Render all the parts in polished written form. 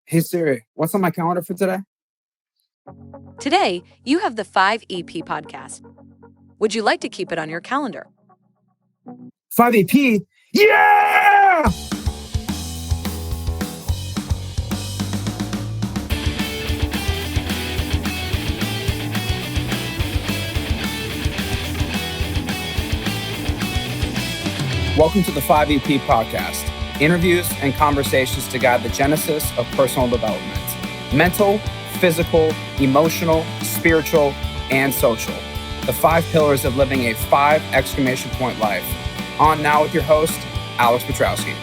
Hey Siri, what's on my calendar for today? Today, you have the 5EP podcast. Would you like to keep it on your calendar? 5 AP? Yeah! Welcome to the 5EP podcast. Interviews and conversations to guide the genesis of personal development. Mental, physical, emotional, spiritual, and social. The 5 pillars of living a 5 exclamation point life. On now with your host, Alex Petrowski.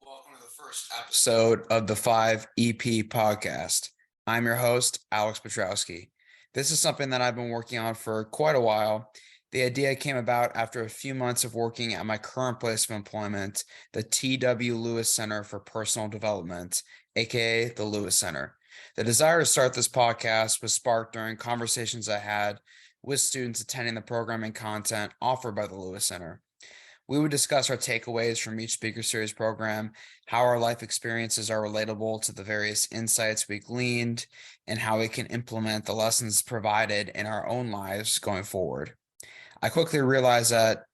Welcome to the first episode of the 5 EP podcast. I'm your host, Alex Petrowski. This is something that I've been working on for quite a while. The idea came about after a few months of working at my current place of employment, the T.W. Lewis Center for Personal Development, aka the Lewis Center. The desire to start this podcast was sparked during conversations I had with students attending the programming content offered by the Lewis Center. We would discuss our takeaways from each speaker series program, how our life experiences are relatable to the various insights we gleaned, and how we can implement the lessons provided in our own lives going forward. I quickly realized that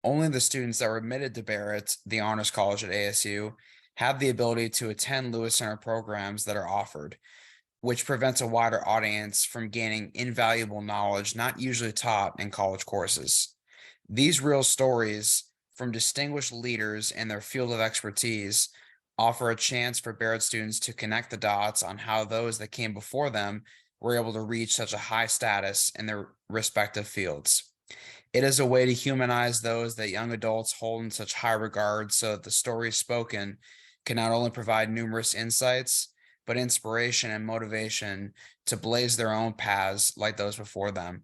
only the students that were admitted to Barrett, the honors college at ASU, have the ability to attend Lewis Center programs that are offered, which prevents a wider audience from gaining invaluable knowledge not usually taught in college courses. These real stories from distinguished leaders in their field of expertise offer a chance for Barrett students to connect the dots on how those that came before them were able to reach such a high status in their respective fields. It is a way to humanize those that young adults hold in such high regard so that the stories spoken can not only provide numerous insights, but inspiration and motivation to blaze their own paths like those before them.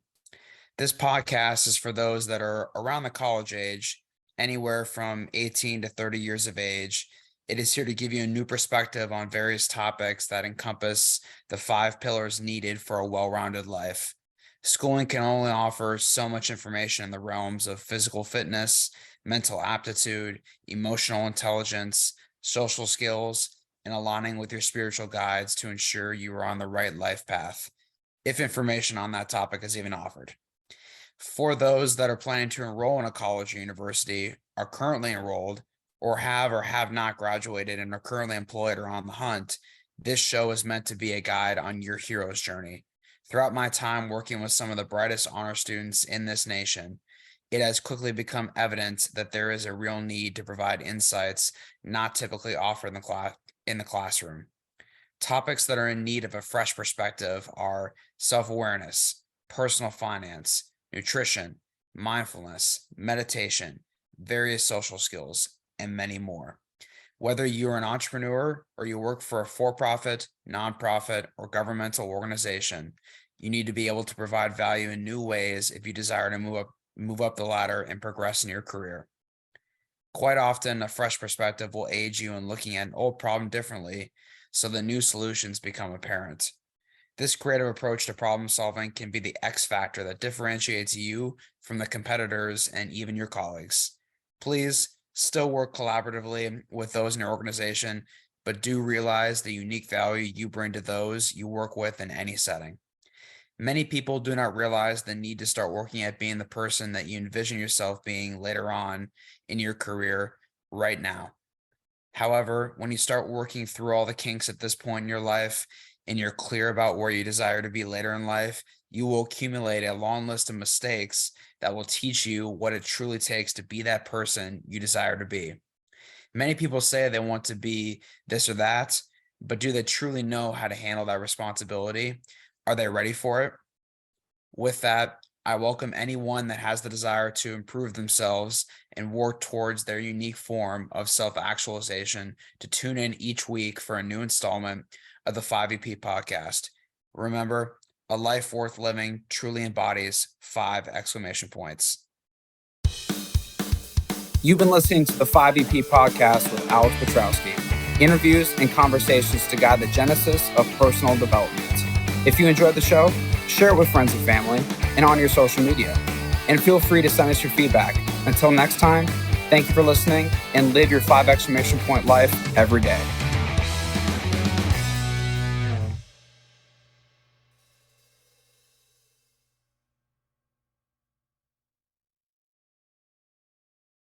This podcast is for those that are around the college age, anywhere from 18 to 30 years of age. It is here to give you a new perspective on various topics that encompass the 5 pillars needed for a well-rounded life. Schooling can only offer so much information in the realms of physical fitness, mental aptitude, emotional intelligence, social skills, and aligning with your spiritual guides to ensure you are on the right life path, if information on that topic is even offered. For those that are planning to enroll in a college or university, are currently enrolled, or have not graduated and are currently employed or on the hunt, this show is meant to be a guide on your hero's journey. Throughout my time working with some of the brightest honor students in this nation, it has quickly become evident that there is a real need to provide insights not typically offered in the classroom. Topics that are in need of a fresh perspective are self-awareness, personal finance, nutrition, mindfulness, meditation, various social skills, and many more. Whether you're an entrepreneur or you work for a for-profit, nonprofit, or governmental organization, you need to be able to provide value in new ways if you desire to move up the ladder and progress in your career. Quite often, a fresh perspective will aid you in looking at an old problem differently so that new solutions become apparent. This creative approach to problem solving can be the X factor that differentiates you from the competitors and even your colleagues. Please still work collaboratively with those in your organization, but do realize the unique value you bring to those you work with in any setting. Many people do not realize the need to start working at being the person that you envision yourself being later on in your career right now. However, when you start working through all the kinks at this point in your life, and you're clear about where you desire to be later in life, you will accumulate a long list of mistakes that will teach you what it truly takes to be that person you desire to be. Many people say they want to be this or that, but do they truly know how to handle that responsibility? Are they ready for it? With that, I welcome anyone that has the desire to improve themselves and work towards their unique form of self-actualization to tune in each week for a new installment of the 5EP podcast. Remember, a life worth living truly embodies 5 exclamation points. You've been listening to the 5EP podcast with Alex Petrowski. Interviews and conversations to guide the genesis of personal development. If you enjoyed the show, share it with friends and family and on your social media. and feel free to send us your feedback. Until next time, thank you for listening and live your 5 exclamation point life every day.